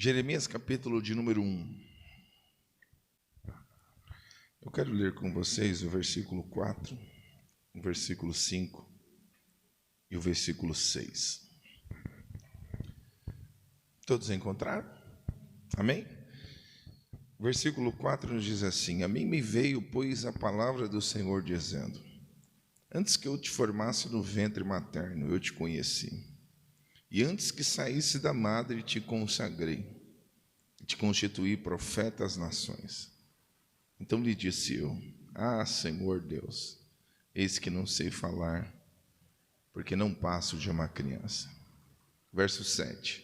Jeremias capítulo de número 1. Eu quero ler com vocês o versículo 4, o versículo 5 e o versículo 6. Todos encontraram? Amém? O versículo 4 nos diz assim: A mim me veio, pois, a palavra do Senhor dizendo: Antes que eu te formasse no ventre materno, eu te conheci. E antes que saísse da madre, te consagrei, e te constituí profeta às nações. Então lhe disse eu: Ah, Senhor Deus, eis que não sei falar, porque não passo de uma criança. Verso 7.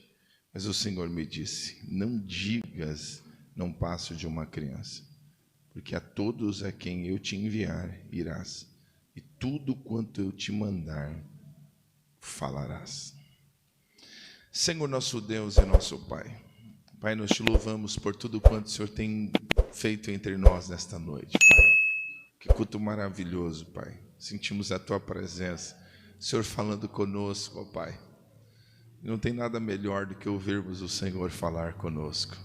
Mas o Senhor me disse: Não digas, não passo de uma criança, porque a todos a quem eu te enviar irás, e tudo quanto eu te mandar falarás. Senhor nosso Deus e nosso Pai, Pai, nós te louvamos por tudo quanto o Senhor tem feito entre nós nesta noite, Pai. Que culto maravilhoso, Pai. Sentimos a Tua presença, Senhor falando conosco, ó Pai. Não tem nada melhor do que ouvirmos o Senhor falar conosco.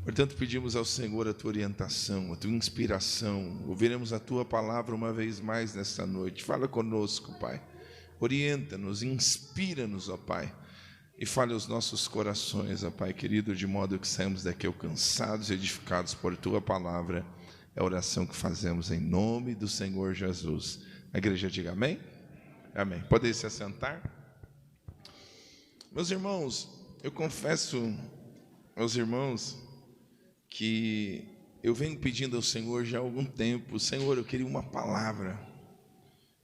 Portanto, pedimos ao Senhor a Tua orientação, a Tua inspiração. Ouviremos a Tua palavra uma vez mais nesta noite. Fala conosco, Pai. Orienta-nos, inspira-nos, ó Pai. E fale aos nossos corações, ó Pai querido, de modo que saímos daqui alcançados e edificados por Tua palavra. É a oração que fazemos em nome do Senhor Jesus. A igreja diga amém? Amém. Podem se assentar? Meus irmãos, eu confesso aos irmãos que eu venho pedindo ao Senhor já há algum tempo: Senhor, eu queria uma palavra.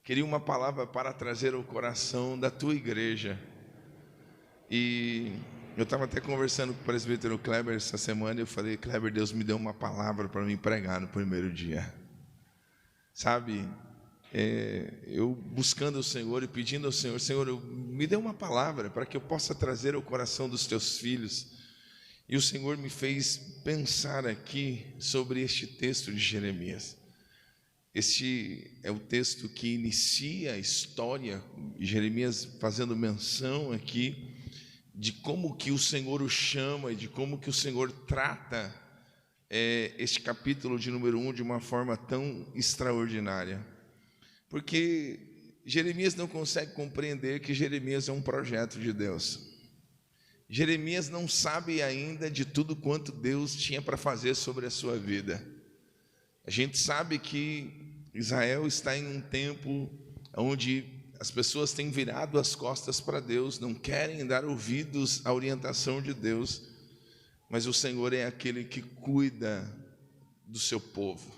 Queria uma palavra para trazer ao coração da Tua igreja. E eu estava até conversando com o presbítero Kleber essa semana, e eu falei: Kleber, Deus me deu uma palavra para me pregar no primeiro dia. Sabe, eu buscando o Senhor e pedindo ao Senhor: Senhor, me dê uma palavra para que eu possa trazer ao coração dos Teus filhos. E o Senhor me fez pensar aqui sobre este texto de Jeremias. Este é o texto que inicia a história, Jeremias fazendo menção aqui de como que o Senhor o chama e de como que o Senhor trata este capítulo de número 1 de uma forma tão extraordinária. Porque Jeremias não consegue compreender que Jeremias é um projeto de Deus. Jeremias não sabe ainda de tudo quanto Deus tinha para fazer sobre a sua vida. A gente sabe que Israel está em um tempo onde as pessoas têm virado as costas para Deus, não querem dar ouvidos à orientação de Deus, mas o Senhor é aquele que cuida do seu povo.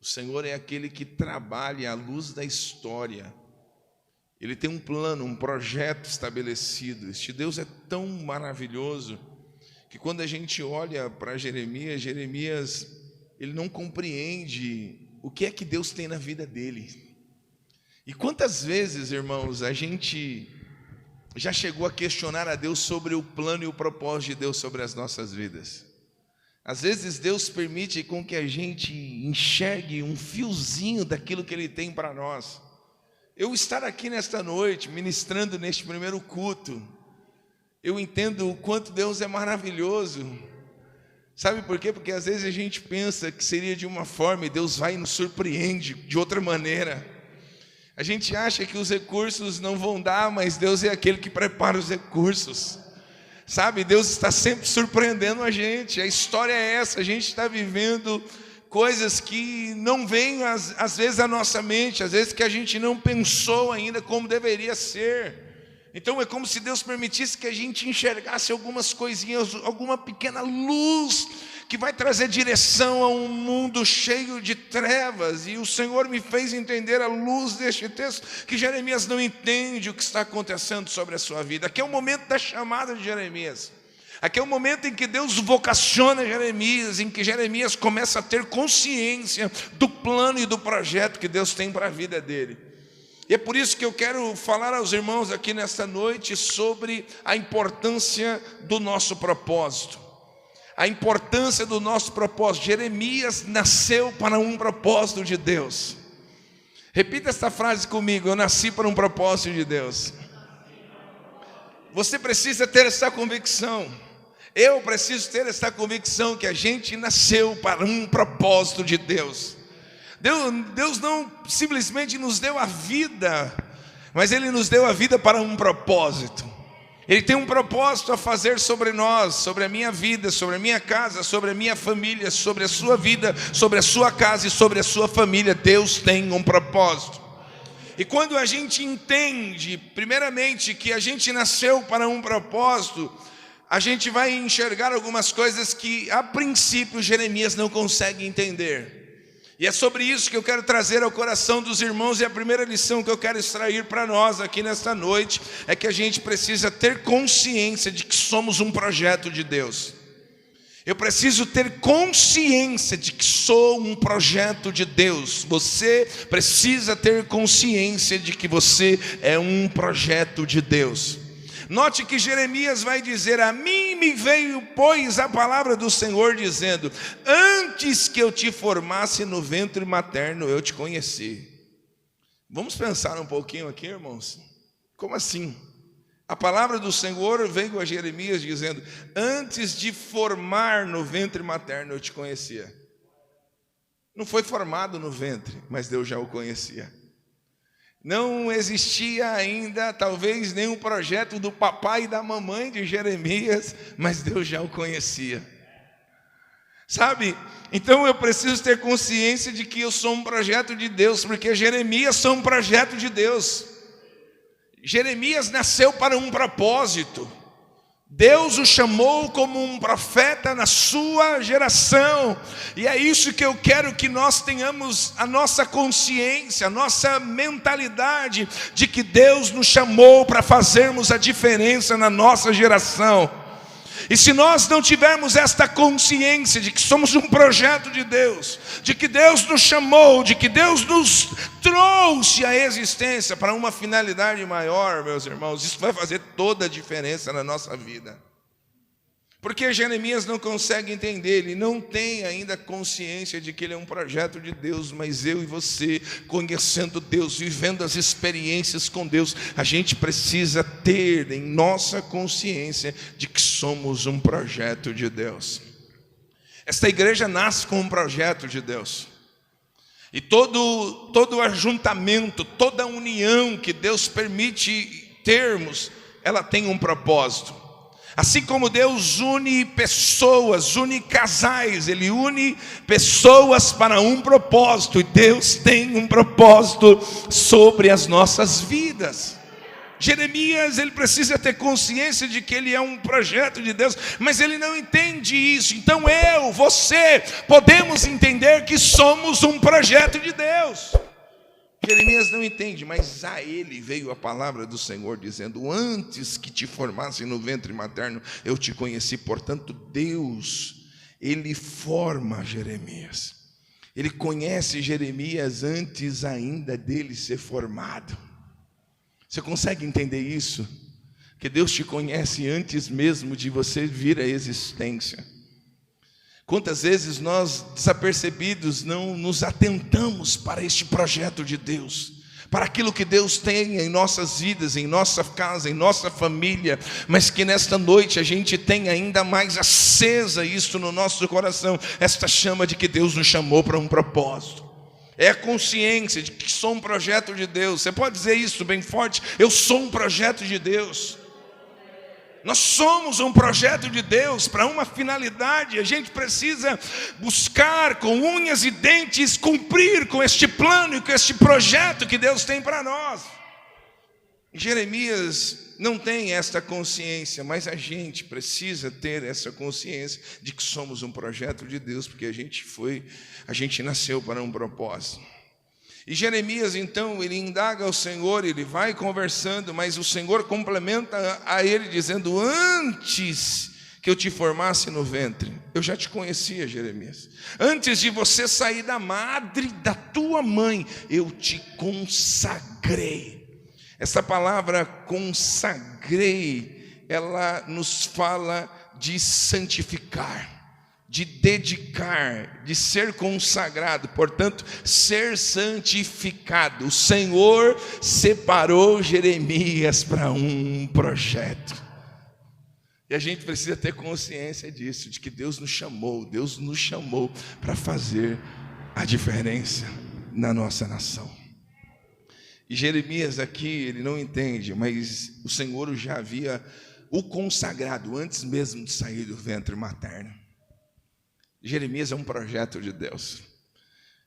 O Senhor é aquele que trabalha à luz da história. Ele tem um plano, um projeto estabelecido. Este Deus é tão maravilhoso que quando a gente olha para Jeremias, ele não compreende o que é que Deus tem na vida dele. E quantas vezes, irmãos, a gente já chegou a questionar a Deus sobre o plano e o propósito de Deus sobre as nossas vidas? Às vezes Deus permite com que a gente enxergue um fiozinho daquilo que Ele tem para nós. Eu estar aqui nesta noite, ministrando neste primeiro culto, eu entendo o quanto Deus é maravilhoso. Sabe por quê? Porque às vezes a gente pensa que seria de uma forma e Deus vai e nos surpreende de outra maneira. A gente acha que os recursos não vão dar, mas Deus é aquele que prepara os recursos. Sabe, Deus está sempre surpreendendo a gente. A história é essa, a gente está vivendo coisas que não vêm às vezes à nossa mente, às vezes que a gente não pensou ainda como deveria ser. Então é como se Deus permitisse que a gente enxergasse algumas coisinhas, alguma pequena luz que vai trazer direção a um mundo cheio de trevas. E o Senhor me fez entender à luz deste texto que Jeremias não entende o que está acontecendo sobre a sua vida. Aqui é o momento da chamada de Jeremias. Aqui é o momento em que Deus vocaciona Jeremias, em que Jeremias começa a ter consciência do plano e do projeto que Deus tem para a vida dele. E é por isso que eu quero falar aos irmãos aqui nesta noite sobre a importância do nosso propósito. A importância do nosso propósito. Jeremias nasceu para um propósito de Deus. Repita esta frase comigo: eu nasci para um propósito de Deus. Você precisa ter essa convicção. Eu preciso ter essa convicção que a gente nasceu para um propósito de Deus. Deus não simplesmente nos deu a vida, mas Ele nos deu a vida para um propósito. Ele tem um propósito a fazer sobre nós, sobre a minha vida, sobre a minha casa, sobre a minha família, sobre a sua vida, sobre a sua casa e sobre a sua família. Deus tem um propósito. E quando a gente entende, primeiramente, que a gente nasceu para um propósito, a gente vai enxergar algumas coisas que, a princípio, Jeremias não consegue entender. E é sobre isso que eu quero trazer ao coração dos irmãos. E a primeira lição que eu quero extrair para nós aqui nesta noite é que a gente precisa ter consciência de que somos um projeto de Deus. Eu preciso ter consciência de que sou um projeto de Deus. Você precisa ter consciência de que você é um projeto de Deus. Note que Jeremias vai dizer: a mim me veio, pois, a palavra do Senhor dizendo: antes que eu te formasse no ventre materno, eu te conheci. Vamos pensar um pouquinho aqui, irmãos. Como assim? A palavra do Senhor veio a Jeremias dizendo: antes de formar no ventre materno, eu te conhecia. Não foi formado no ventre, mas Deus já o conhecia. Não existia ainda, talvez, nenhum projeto do papai e da mamãe de Jeremias, mas Deus já o conhecia. Sabe? Então eu preciso ter consciência de que eu sou um projeto de Deus, porque Jeremias sou um projeto de Deus. Jeremias nasceu para um propósito. Deus o chamou como um profeta na sua geração. E é isso que eu quero que nós tenhamos a nossa consciência, a nossa mentalidade de que Deus nos chamou para fazermos a diferença na nossa geração. E se nós não tivermos esta consciência de que somos um projeto de Deus, de que Deus nos chamou, de que Deus nos trouxe à existência para uma finalidade maior, meus irmãos, isso vai fazer toda a diferença na nossa vida. Porque Jeremias não consegue entender, ele não tem ainda consciência de que ele é um projeto de Deus, mas eu e você, conhecendo Deus, vivendo as experiências com Deus, a gente precisa ter em nossa consciência de que somos um projeto de Deus. Esta igreja nasce com um projeto de Deus. E todo ajuntamento, toda união que Deus permite termos, ela tem um propósito. Assim como Deus une pessoas, une casais, Ele une pessoas para um propósito. E Deus tem um propósito sobre as nossas vidas. Jeremias, ele precisa ter consciência de que ele é um projeto de Deus, mas ele não entende isso. Então você, podemos entender que somos um projeto de Deus. Jeremias não entende, mas a ele veio a palavra do Senhor dizendo: antes que te formasse no ventre materno, eu te conheci. Portanto, Deus, ele forma Jeremias. Ele conhece Jeremias antes ainda dele ser formado. Você consegue entender isso? Que Deus te conhece antes mesmo de você vir à existência. Quantas vezes nós, desapercebidos, não nos atentamos para este projeto de Deus, para aquilo que Deus tem em nossas vidas, em nossa casa, em nossa família, mas que nesta noite a gente tem ainda mais acesa isso no nosso coração, esta chama de que Deus nos chamou para um propósito. É a consciência de que sou um projeto de Deus. Você pode dizer isso bem forte: eu sou um projeto de Deus. Nós somos um projeto de Deus para uma finalidade. A gente precisa buscar com unhas e dentes cumprir com este plano e com este projeto que Deus tem para nós. Jeremias não tem esta consciência, mas a gente precisa ter essa consciência de que somos um projeto de Deus, porque a gente nasceu para um propósito. E Jeremias, então, ele indaga ao Senhor, ele vai conversando, mas o Senhor complementa a ele dizendo: antes que eu te formasse no ventre, eu já te conhecia, Jeremias. Antes de você sair da madre da tua mãe, eu te consagrei. Essa palavra consagrei, ela nos fala de santificar, de dedicar, de ser consagrado, portanto, ser santificado. O Senhor separou Jeremias para um projeto. E a gente precisa ter consciência disso, de que Deus nos chamou para fazer a diferença na nossa nação. E Jeremias aqui, ele não entende, mas o Senhor já havia o consagrado antes mesmo de sair do ventre materno. Jeremias é um projeto de Deus.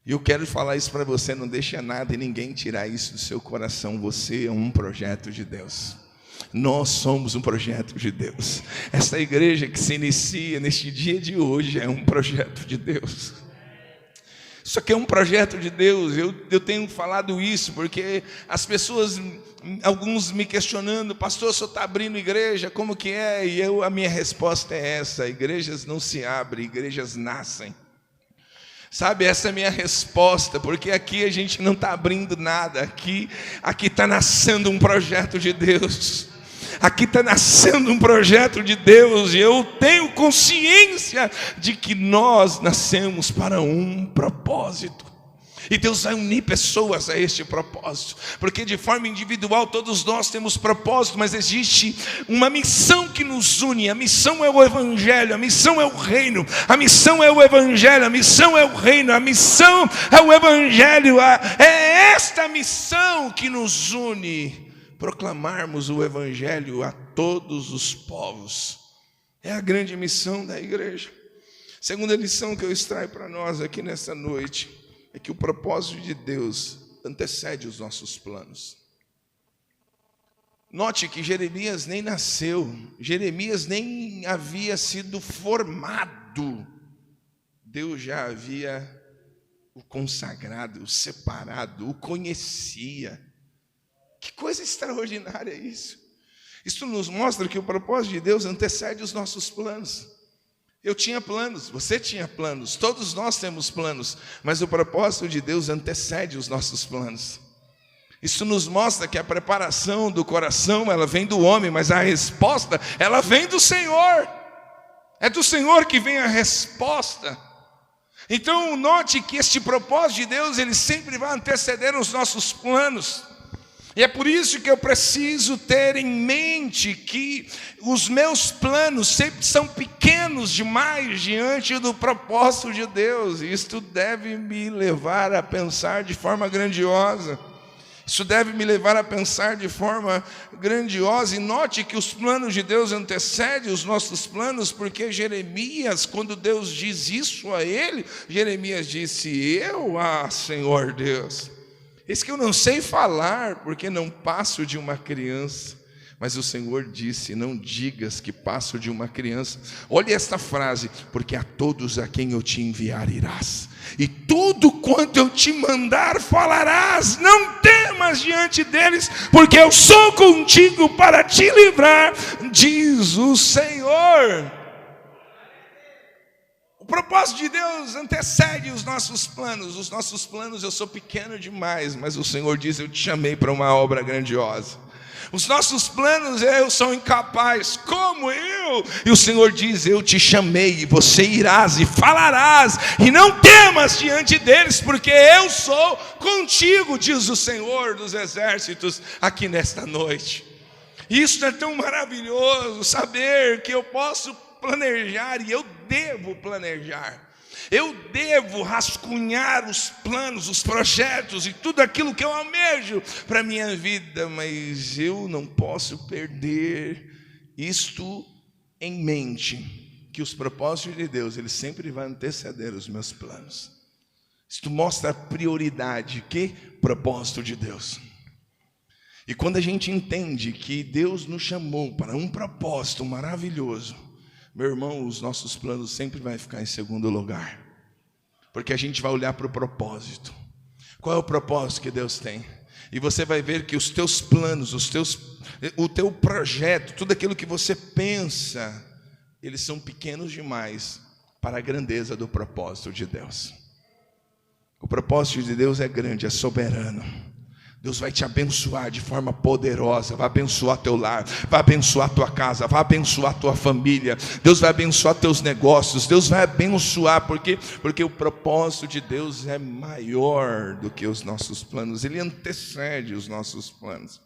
E eu quero falar isso para você, não deixa nada e ninguém tirar isso do seu coração. Você é um projeto de Deus. Nós somos um projeto de Deus. Esta igreja que se inicia neste dia de hoje é um projeto de Deus. Isso aqui é um projeto de Deus. Eu tenho falado isso porque as pessoas, alguns me questionando: pastor, o senhor está abrindo igreja, como que é? E a minha resposta é essa: igrejas não se abrem, igrejas nascem. Sabe, essa é a minha resposta, porque aqui a gente não está abrindo nada, aqui está nascendo um projeto de Deus. Aqui está nascendo um projeto de Deus, e eu tenho consciência de que nós nascemos para um propósito. E Deus vai unir pessoas a este propósito, porque de forma individual todos nós temos propósito, mas existe uma missão que nos une. A missão é o Evangelho, a missão é o reino, a missão é o Evangelho, a missão é o reino, a missão é o Evangelho. É esta missão que nos une, proclamarmos o Evangelho a todos os povos. É a grande missão da igreja. Segunda lição que eu extraio para nós aqui nessa noite é que o propósito de Deus antecede os nossos planos. Note que Jeremias nem nasceu, Jeremias nem havia sido formado. Deus já havia o consagrado, o separado, o conhecia. Que coisa extraordinária isso. Isso nos mostra que o propósito de Deus antecede os nossos planos. Eu tinha planos, você tinha planos, todos nós temos planos, mas o propósito de Deus antecede os nossos planos. Isso nos mostra que a preparação do coração, ela vem do homem, mas a resposta, ela vem do Senhor. É do Senhor que vem a resposta. Então, note que este propósito de Deus, ele sempre vai anteceder os nossos planos. E é por isso que eu preciso ter em mente que os meus planos sempre são pequenos demais diante do propósito de Deus. E isto deve me levar a pensar de forma grandiosa. Isso deve me levar a pensar de forma grandiosa. E note que os planos de Deus antecedem os nossos planos, porque Jeremias, quando Deus diz isso a ele, Jeremias disse: Senhor Deus, eis que eu não sei falar, porque não passo de uma criança. Mas o Senhor disse: não digas que passo de uma criança. Olha esta frase: porque a todos a quem eu te enviar irás, e tudo quanto eu te mandar falarás. Não temas diante deles, porque eu sou contigo para te livrar, diz o Senhor. O propósito de Deus antecede os nossos planos. Os nossos planos, eu sou pequeno demais, mas o Senhor diz: eu te chamei para uma obra grandiosa. Os nossos planos, eu sou incapaz, como eu? E o Senhor diz: eu te chamei, e você irás e falarás, e não temas diante deles, porque eu sou contigo, diz o Senhor dos exércitos aqui nesta noite. Isso é tão maravilhoso, saber que eu posso planejar, e eu devo planejar. Eu devo rascunhar os planos, os projetos e tudo aquilo que eu almejo para a minha vida, mas eu não posso perder isto em mente, que os propósitos de Deus, ele sempre vai anteceder os meus planos. Isto mostra a prioridade, que propósito de Deus. E quando a gente entende que Deus nos chamou para um propósito maravilhoso, meu irmão, os nossos planos sempre vão ficar em segundo lugar, porque a gente vai olhar para o propósito. Qual é o propósito que Deus tem? E você vai ver que os teus planos, o teu projeto, tudo aquilo que você pensa, eles são pequenos demais para a grandeza do propósito de Deus. O propósito de Deus é grande, é soberano. Deus vai te abençoar de forma poderosa, vai abençoar teu lar, vai abençoar tua casa, vai abençoar tua família, Deus vai abençoar teus negócios, Deus vai abençoar, porque o propósito de Deus é maior do que os nossos planos, ele antecede os nossos planos.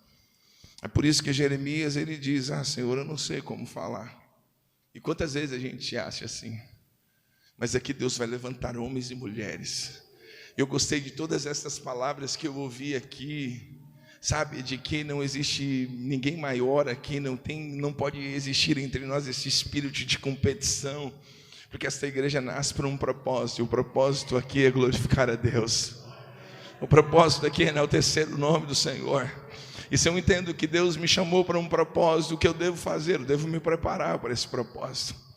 É por isso que Jeremias, ele diz: Senhor, eu não sei como falar, E quantas vezes a gente acha assim? Mas aqui Deus vai levantar homens e mulheres. Eu gostei de todas essas palavras que eu ouvi aqui, sabe, de que não existe ninguém maior aqui, não pode existir entre nós esse espírito de competição, porque esta igreja nasce por um propósito, e o propósito aqui é glorificar a Deus. O propósito aqui é enaltecer o nome do Senhor. E se eu entendo que Deus me chamou para um propósito, o que eu devo fazer? Eu devo me preparar para esse propósito.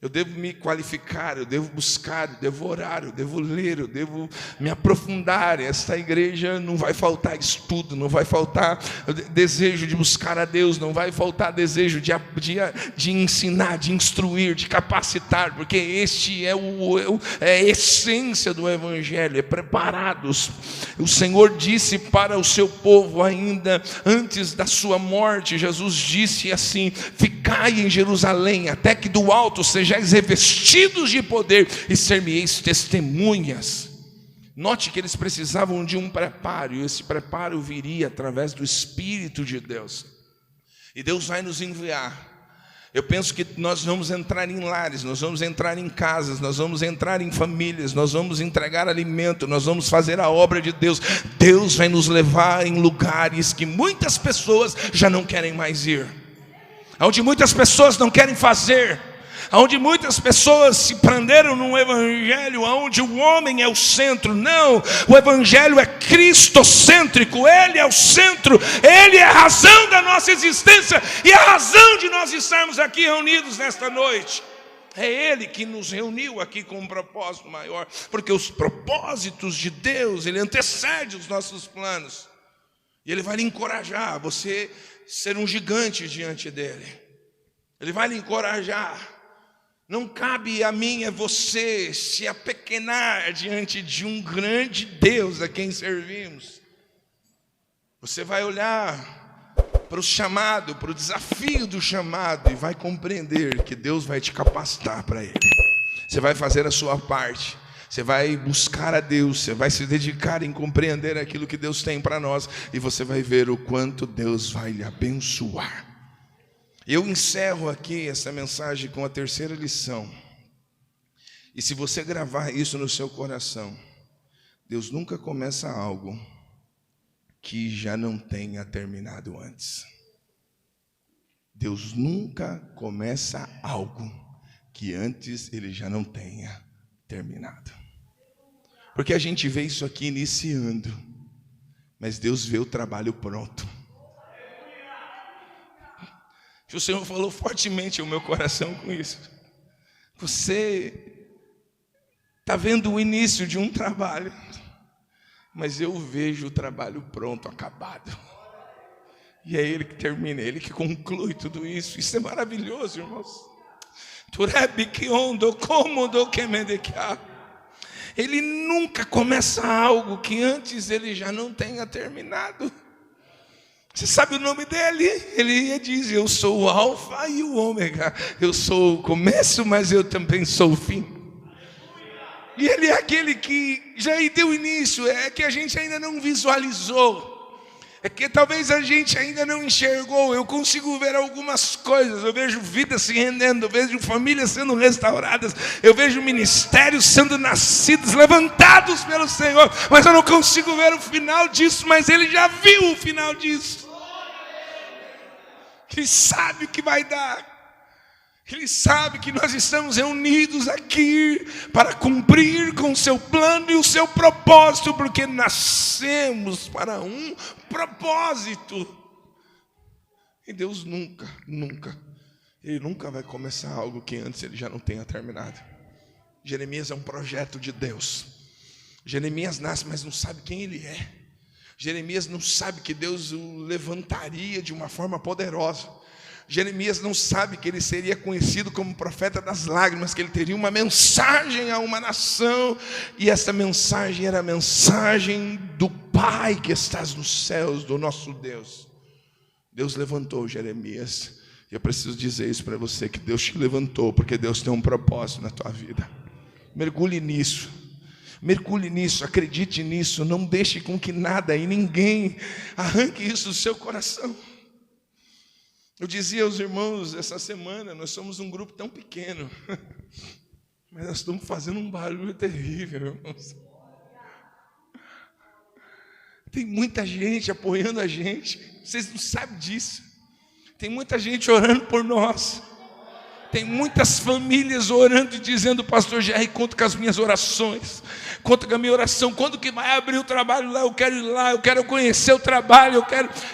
Eu devo me qualificar, eu devo buscar, eu devo orar, eu devo ler, eu devo me aprofundar. Esta igreja não vai faltar estudo, não vai faltar desejo de buscar a Deus, não vai faltar desejo de ensinar, de instruir, de capacitar, porque este é a essência do Evangelho, é preparados. O Senhor disse para o seu povo ainda antes da sua morte, Jesus disse assim: ficai em Jerusalém, até que do alto sejais revestidos de poder e ser-me-eis testemunhas. Note que eles precisavam de um preparo, e esse preparo viria através do Espírito de Deus. E Deus vai nos enviar. Eu penso que nós vamos entrar em lares, nós vamos entrar em casas, nós vamos entrar em famílias, nós vamos entregar alimento, nós vamos fazer a obra de Deus. Deus vai nos levar em lugares que muitas pessoas já não querem mais ir, onde muitas pessoas não querem fazer, onde muitas pessoas se prenderam num evangelho onde o homem é o centro. Não, o evangelho é cristocêntrico, ele é o centro, ele é a razão da nossa existência e a razão de nós estarmos aqui reunidos nesta noite. É ele que nos reuniu aqui com um propósito maior, porque os propósitos de Deus, ele antecede os nossos planos, e ele vai lhe encorajar a você ser um gigante diante dele. Ele vai lhe encorajar. Não cabe a mim, a você, se apequenar diante de um grande Deus a quem servimos. Você vai olhar para o chamado, para o desafio do chamado, e vai compreender que Deus vai te capacitar para ele. Você vai fazer a sua parte, você vai buscar a Deus, você vai se dedicar em compreender aquilo que Deus tem para nós, e você vai ver o quanto Deus vai lhe abençoar. Eu encerro aqui essa mensagem com a terceira lição. E se você gravar isso no seu coração, Deus nunca começa algo que já não tenha terminado antes. Deus nunca começa algo que antes ele já não tenha terminado. Porque a gente vê isso aqui iniciando, mas Deus vê o trabalho pronto. O Senhor falou fortemente ao meu coração com isso. Você está vendo o início de um trabalho, mas eu vejo o trabalho pronto, acabado. E é Ele que termina, é Ele que conclui tudo isso. Isso é maravilhoso, irmãos. Ele nunca começa algo que antes Ele já não tenha terminado. Você sabe o nome dele? Ele diz: eu sou o alfa e o ômega. Eu sou o começo, mas eu também sou o fim. E ele é aquele que já deu início. É que a gente ainda não visualizou. É que talvez a gente ainda não enxergou. Eu consigo ver algumas coisas. Eu vejo vidas se rendendo. Eu vejo famílias sendo restauradas. Eu vejo ministérios sendo nascidos, levantados pelo Senhor. Mas eu não consigo ver o final disso. Mas Ele já viu o final disso. Ele sabe o que vai dar. Ele sabe que nós estamos reunidos aqui para cumprir com o seu plano e o seu propósito, porque nascemos para um propósito. E Deus Ele nunca vai começar algo que antes Ele já não tenha terminado. Jeremias é um projeto de Deus. Jeremias nasce, mas não sabe quem ele é. Jeremias não sabe que Deus o levantaria de uma forma poderosa. Jeremias não sabe que ele seria conhecido como profeta das lágrimas, que ele teria uma mensagem a uma nação, e essa mensagem era a mensagem do Pai que estás nos céus, do nosso Deus. Deus levantou Jeremias, e eu preciso dizer isso para você, que Deus te levantou, porque Deus tem um propósito na tua vida. Mergulhe nisso, acredite nisso, não deixe com que nada e ninguém arranque isso do seu coração. Eu dizia aos irmãos essa semana, nós somos um grupo tão pequeno, mas nós estamos fazendo um barulho terrível, irmãos. Tem muita gente apoiando a gente, vocês não sabem disso. Tem muita gente orando por nós. Tem muitas famílias orando e dizendo: pastor Jerry, conta com as minhas orações, conta com a minha oração, quando que vai abrir o trabalho lá, eu quero ir lá, eu quero conhecer o trabalho,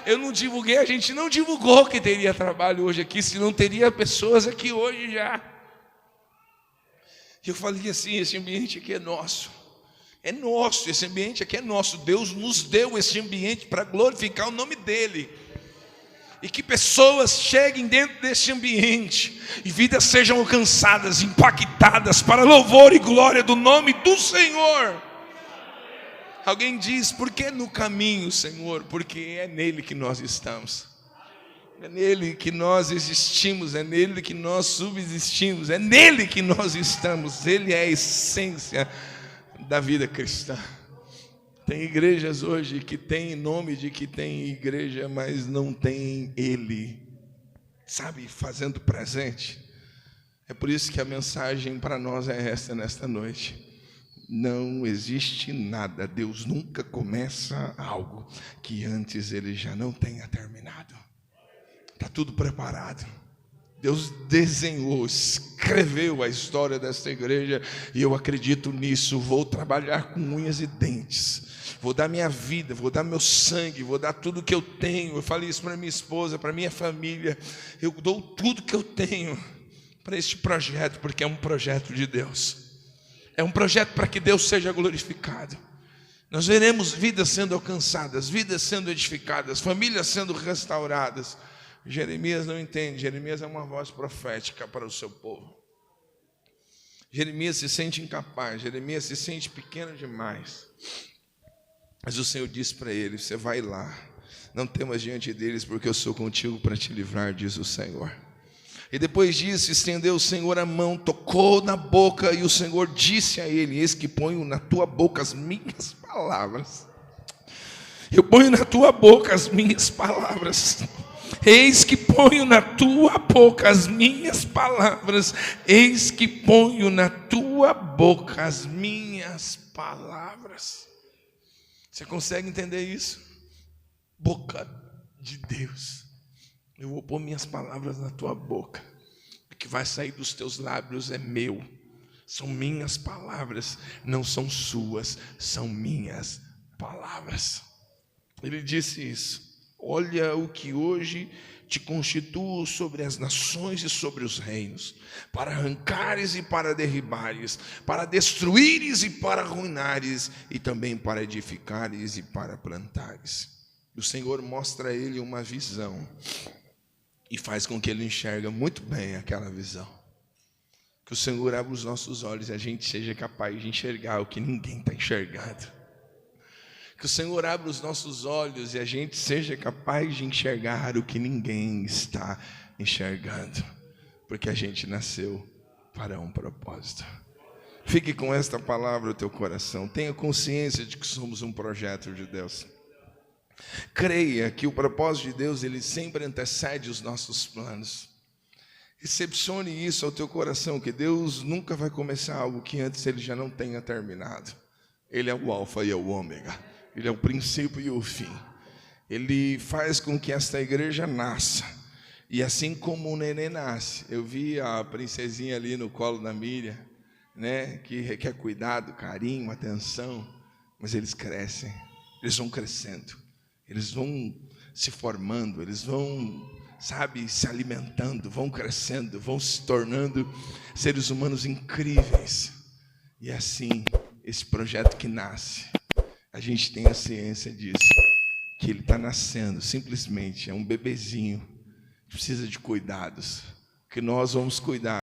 eu não divulguei, a gente não divulgou que teria trabalho hoje aqui, senão teria pessoas aqui hoje já. E eu falei assim: esse ambiente aqui é nosso, esse ambiente aqui é nosso, Deus nos deu esse ambiente para glorificar o nome dEle. E que pessoas cheguem dentro desse ambiente e vidas sejam alcançadas, impactadas para louvor e glória do nome do Senhor. Alguém diz: por que no caminho, Senhor? Porque é nele que nós estamos, é nele que nós existimos, é nele que nós subsistimos, é nele que nós estamos. Ele é a essência da vida cristã. Tem igrejas hoje que tem nome de que tem igreja, mas não tem Ele, sabe, fazendo presente. É por isso que a mensagem para nós é esta nesta noite: não existe nada, Deus nunca começa algo que antes Ele já não tenha terminado. Está tudo preparado. Deus desenhou, escreveu a história desta igreja, e eu acredito nisso. Vou trabalhar com unhas e dentes, vou dar minha vida, vou dar meu sangue, vou dar tudo que eu tenho. Eu falei isso para minha esposa, para minha família. Eu dou tudo que eu tenho para este projeto, porque é um projeto de Deus, é um projeto para que Deus seja glorificado. Nós veremos vidas sendo alcançadas, vidas sendo edificadas, famílias sendo restauradas. Jeremias não entende. Jeremias é uma voz profética para o seu povo. Jeremias se sente incapaz, Jeremias se sente pequeno demais. Mas o Senhor disse para ele: você vai lá, não temas diante deles, porque eu sou contigo para te livrar, diz o Senhor. E depois disso, estendeu o Senhor a mão, tocou na boca, e o Senhor disse a ele: eis que ponho na tua boca as minhas palavras. Eu ponho na tua boca as minhas palavras. Eis que ponho na tua boca as minhas palavras. Eis que ponho na tua boca as minhas palavras. Você consegue entender isso? Boca de Deus. Eu vou pôr minhas palavras na tua boca. O que vai sair dos teus lábios é meu. São minhas palavras, não são suas, são minhas palavras. Ele disse isso: olha o que hoje te constituo sobre as nações e sobre os reinos, para arrancares e para derribares, para destruíres e para arruinares, e também para edificares e para plantares. O Senhor mostra a ele uma visão e faz com que ele enxergue muito bem aquela visão. Que o Senhor abra os nossos olhos e a gente seja capaz de enxergar o que ninguém está enxergando. Que o Senhor abra os nossos olhos e a gente seja capaz de enxergar o que ninguém está enxergando, porque a gente nasceu para um propósito. Fique com esta palavra no teu coração. Tenha consciência de que somos um projeto de Deus. Creia que o propósito de Deus, ele sempre antecede os nossos planos. Recepcione isso ao teu coração, que Deus nunca vai começar algo que antes Ele já não tenha terminado. Ele é o alfa e é o ômega. Ele é o princípio e o fim. Ele faz com que esta igreja nasça. E assim como o neném nasce, eu vi a princesinha ali no colo da Miriam, né, que requer cuidado, carinho, atenção, mas eles crescem, eles vão crescendo, eles vão se formando, eles vão, sabe, se alimentando, vão crescendo, vão se tornando seres humanos incríveis. E assim, esse projeto que nasce, a gente tem a ciência disso, que ele está nascendo, simplesmente, é um bebezinho, precisa de cuidados, que nós vamos cuidar.